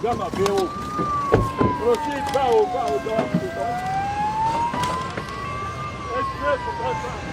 Gama veo. Prosi cao da. Espresso passa.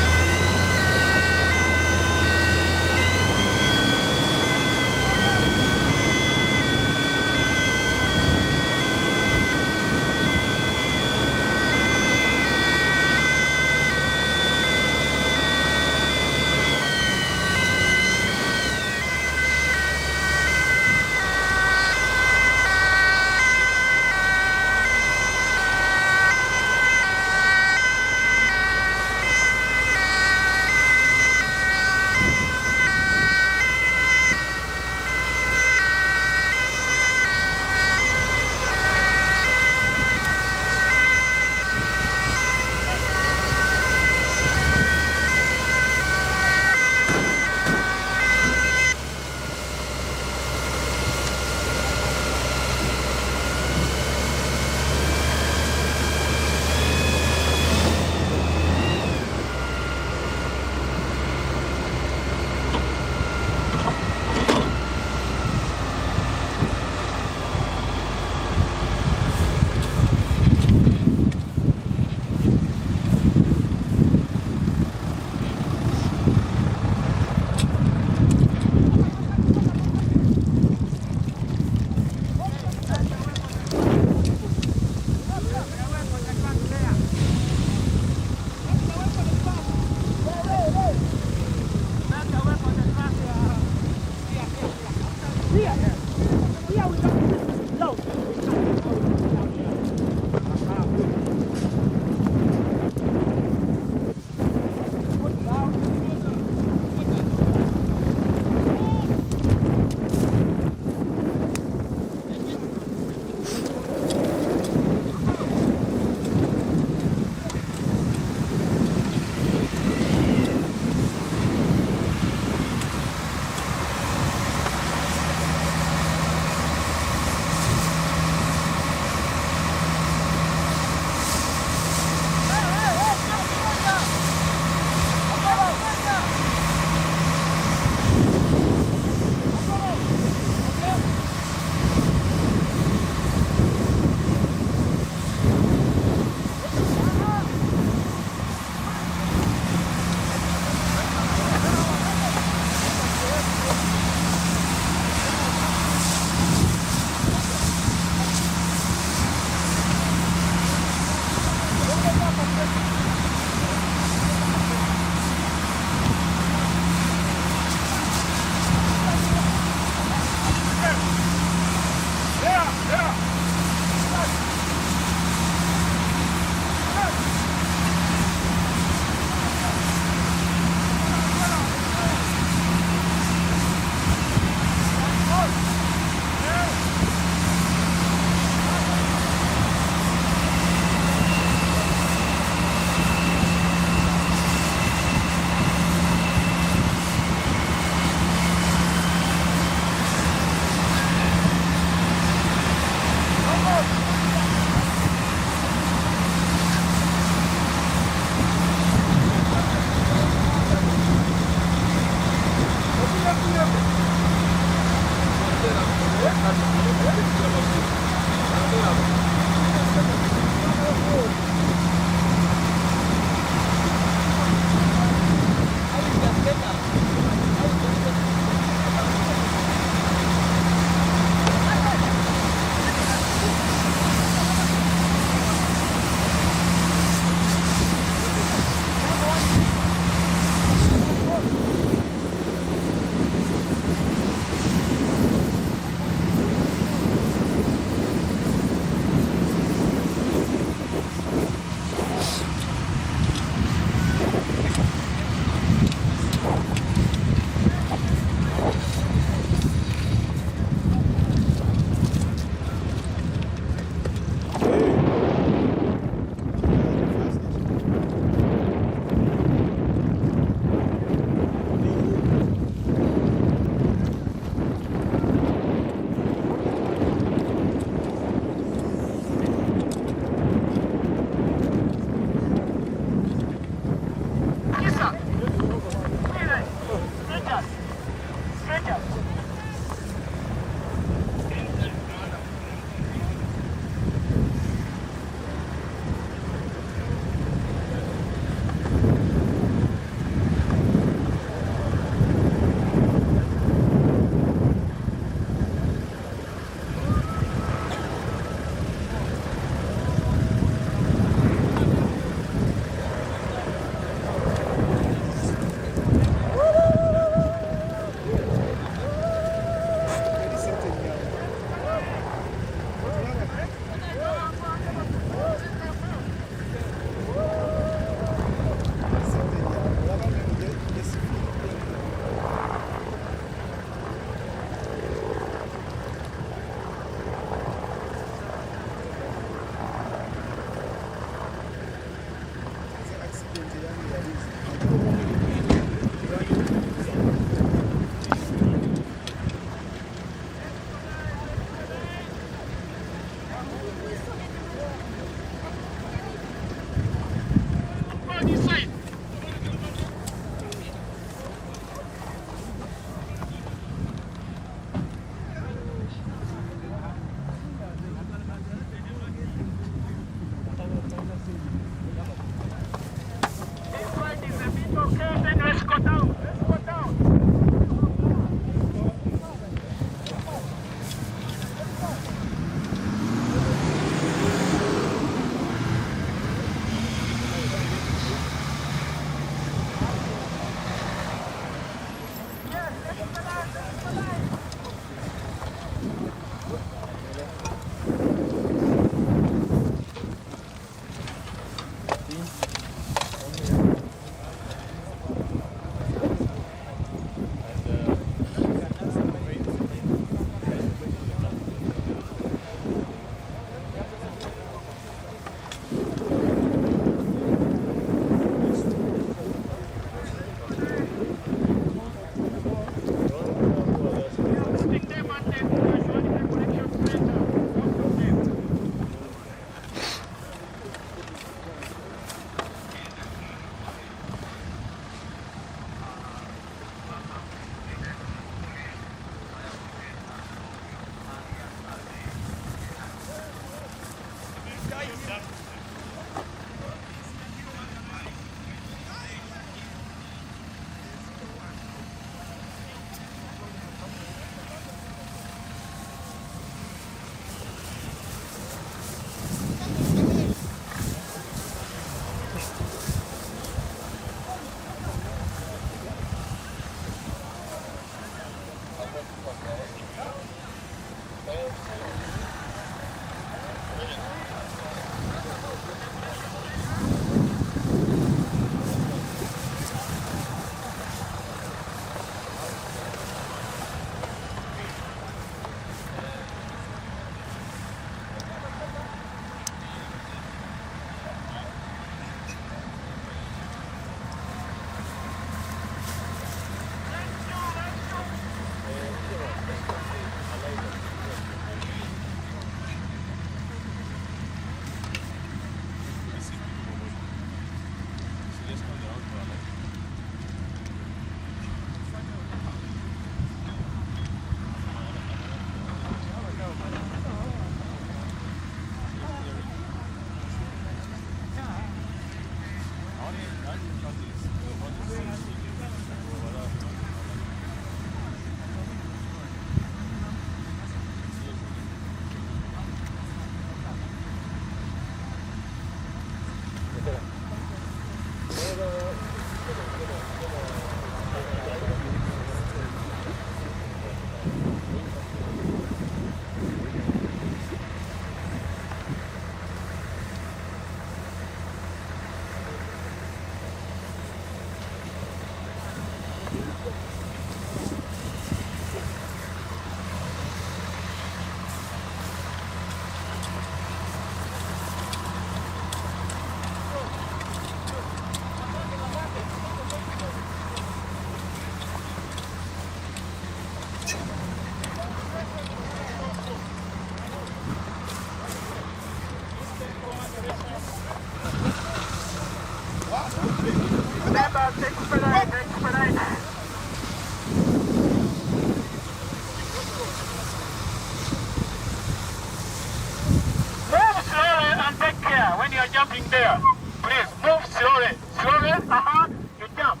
Jumping there. Please move slowly. Slowly, you jump.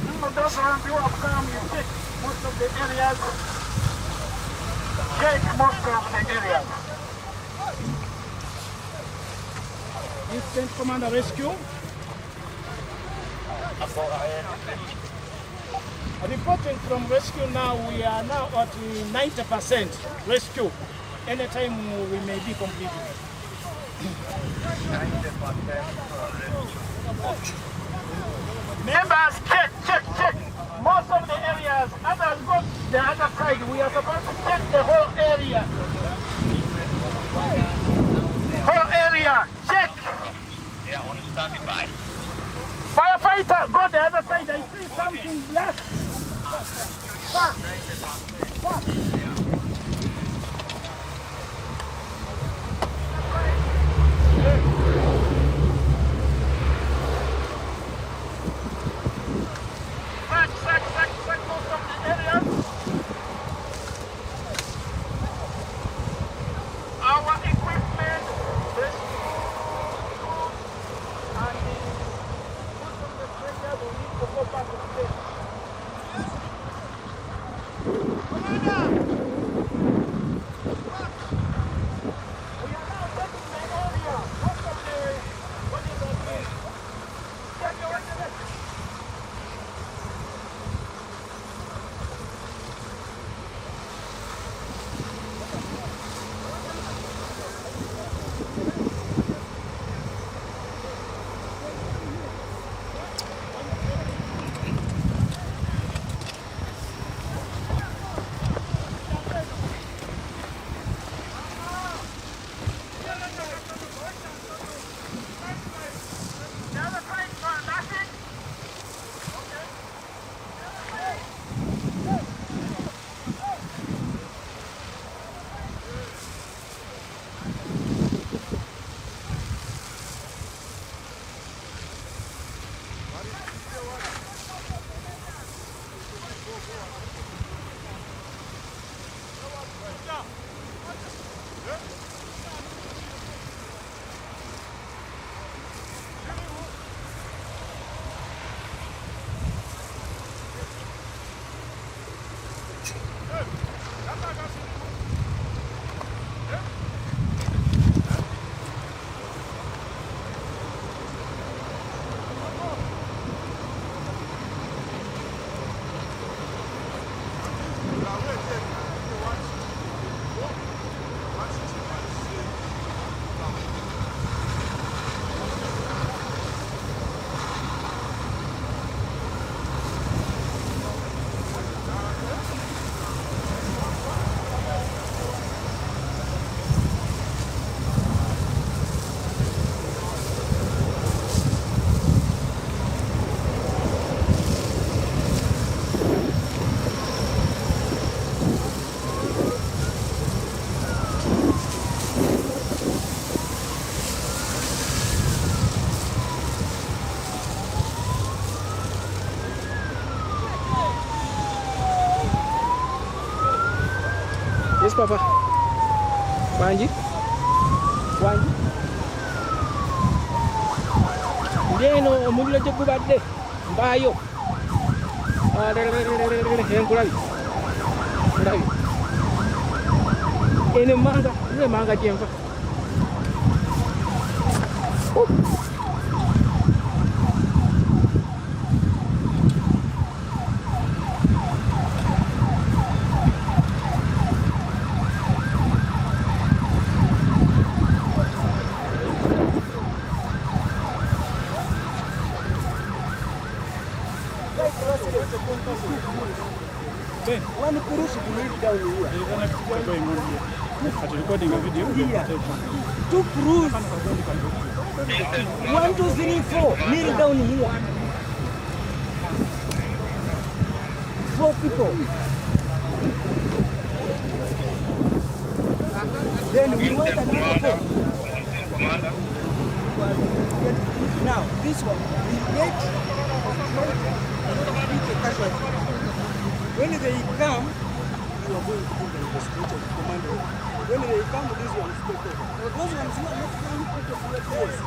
Some of those around you have come, you check most of the areas. Check most of the areas. Instant Commander Rescue. Reporting from rescue now, we are now at 90% rescue. Anytime we may be completed. Members, check. Most of the areas, others go the other side. We are supposed to check the whole area. Whole area, check. Yeah, on standby. Waiter, go the other side. I see something black. Back. Search most of the areas. Our equipment, rescue, and the food from the treasure will need to go back to the place. We are now taking the area. Most of the, what is that place? Yeah, you're right there. Yes, Papa. Wanji? Wanji? Ndeno omuliro gye gubadde mbaayo. Enkulabi. Ndabye. Eno emanga gyenva. One Kurusu to live down here. Recording a video. Here. Two crews. 1, 2, 3, 4. Kneel down here. 4 people. Then we want another 4. Now, this one, we get casualty. When they come, you are going to do the investigation commander. When they come, this one is taken. Those ones who are not coming to the place.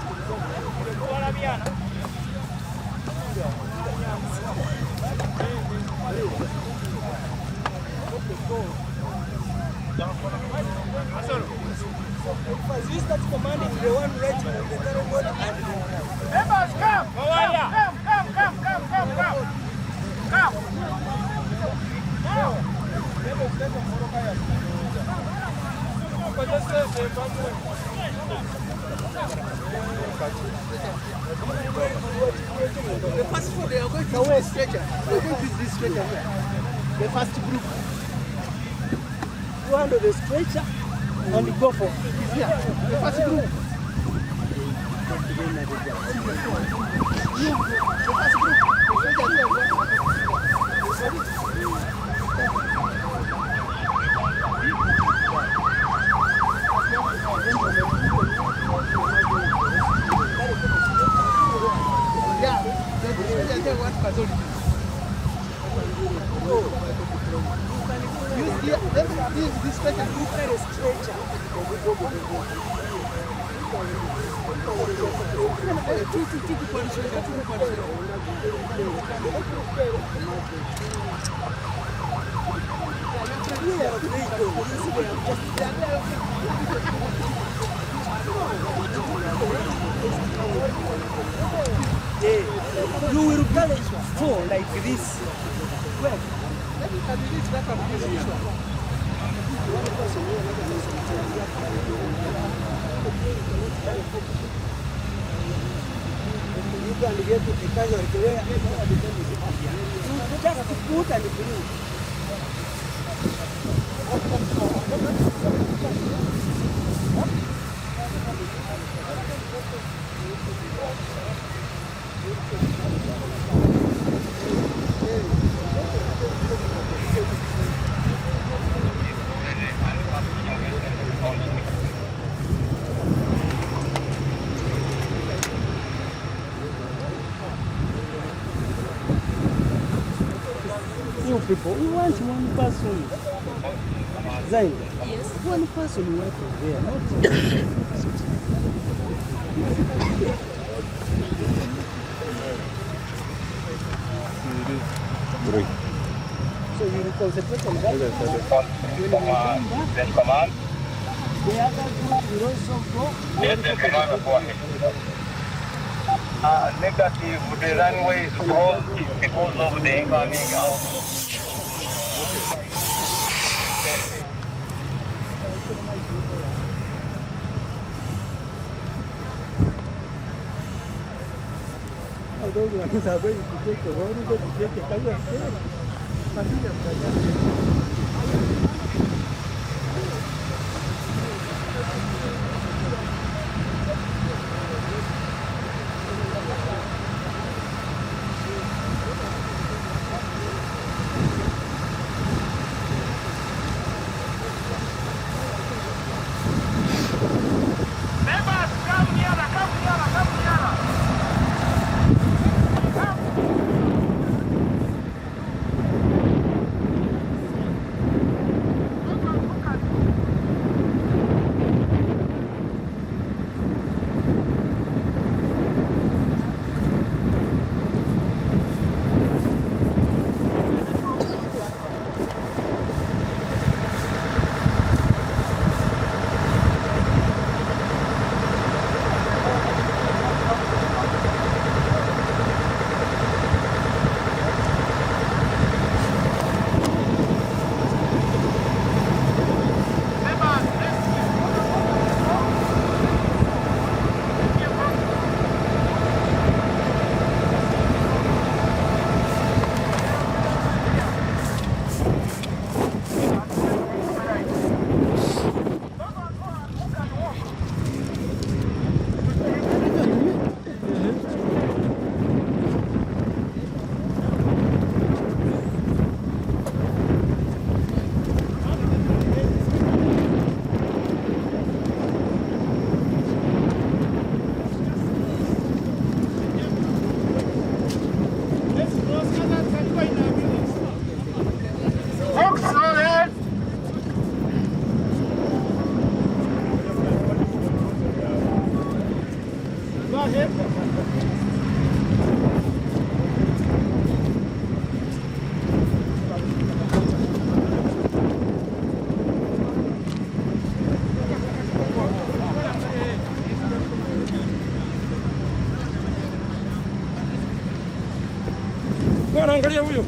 First, we start commanding the one writing on the terrible and Members, come! Come! the first 4 they are going to use this stretcher. They are going to use this stretcher here. The first group. You handle the stretcher and go for here. The first group. The first group. This better look at a stretcher. You will balance four like this. Well, you can get to the kind of career. Just put and blue. You people, we want one person. Zain, yes. One person working there, not so you will concentrate on that. When you come back, the other group will also go. Negative, the runway is closed because of the incoming out. Those ones are going to take the road, to take the career. Angalia huyo.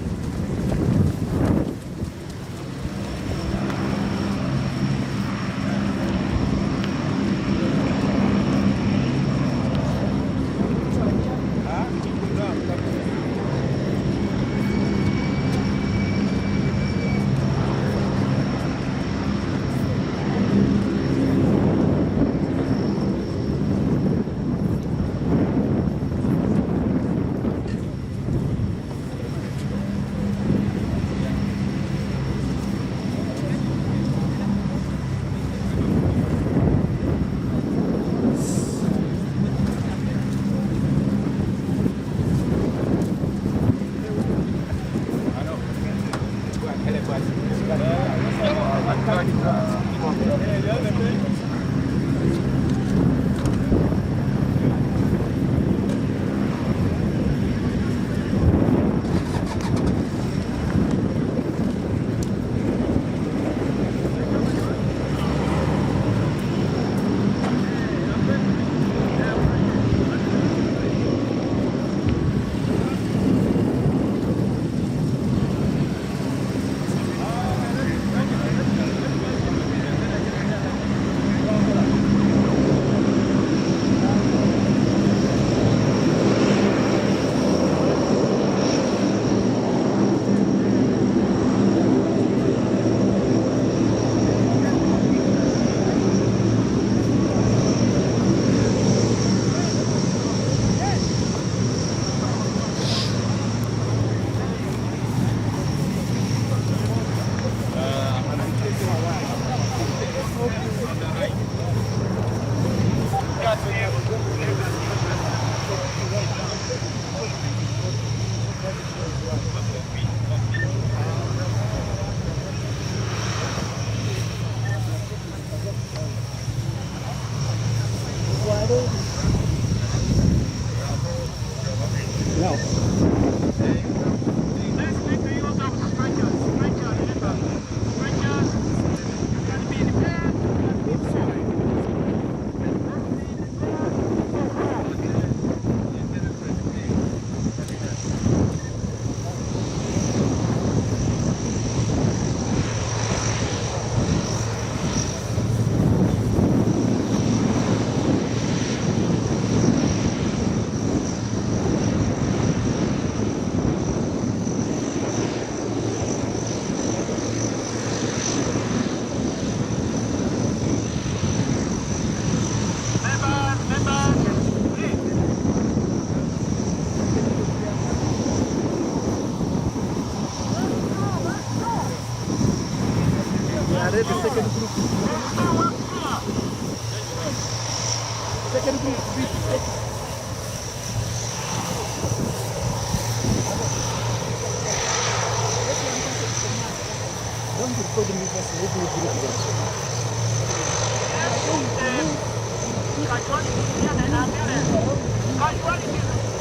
recording with us. Let me group them.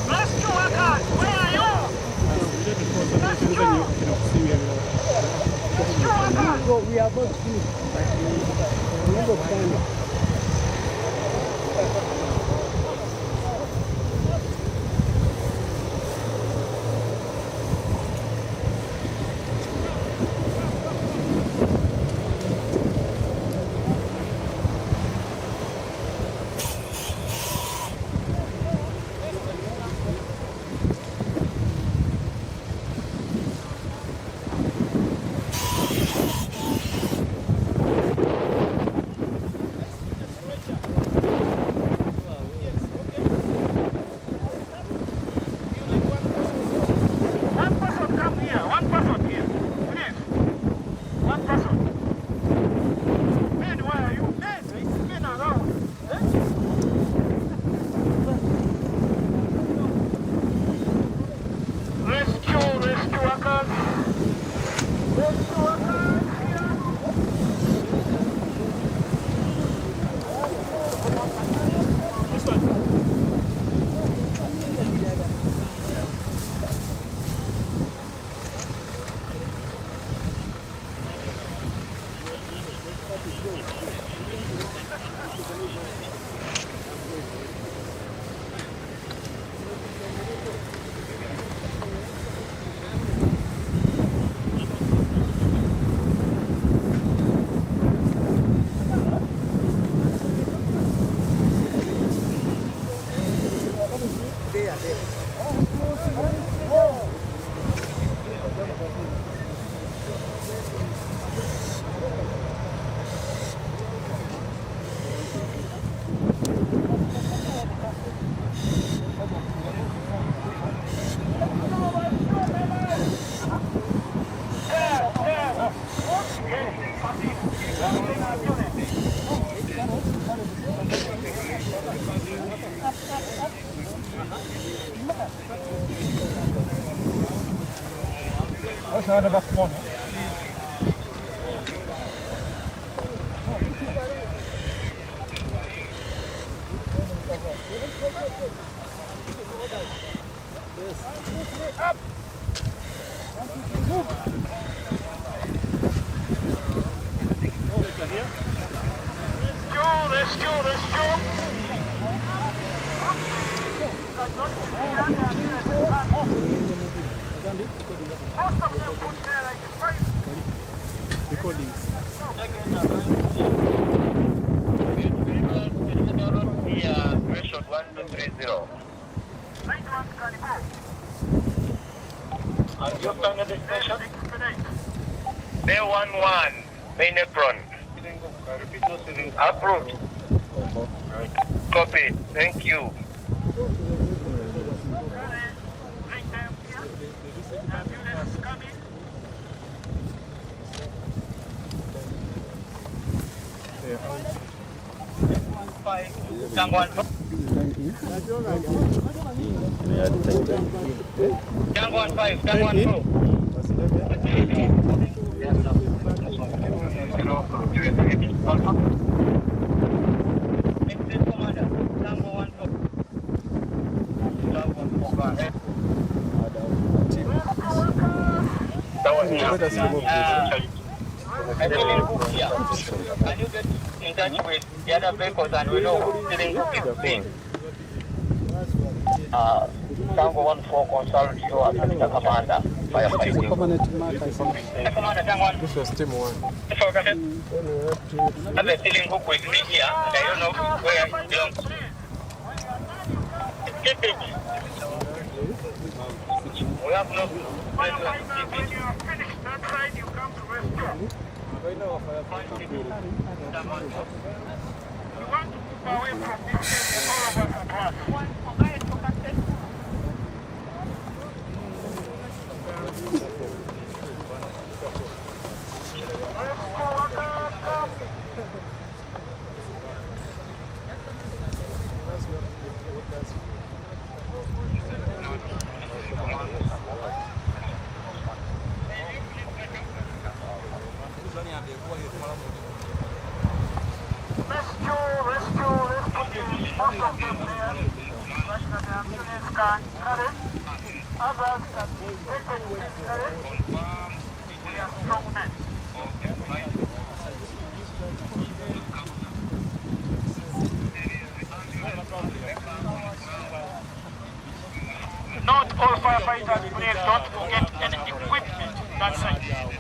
Rescue workers, where are you? So we are about to finish. We will find it. One person come here, one person here. Please. One person. Men, where are you? Men, it's men around. Rescue workers. Rescue workers here. This one. هذا بس مهم. Yeah, threshold 1230. Are you done at the station? Bay 11, main apron. Approved. Copy. Thank you. Jangwan 5. Jangwan 5. Can you get in touch with the other vehicles and we know who's dealing with this? Tango 14 consult your technical commander. Firefighting. Commander, Tango 1. This was team 1. So, go ahead. I'm dealing with me here, and I don't know where it belongs. Keep it. We have no place to keep it. Right now, we want to move away from this place all of us at once. taken carriage. Others have been taken with carriage. We are strong men. Not all firefighters, please don't forget any equipment that side.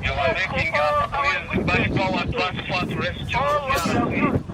You are making please by power transfer to rescue.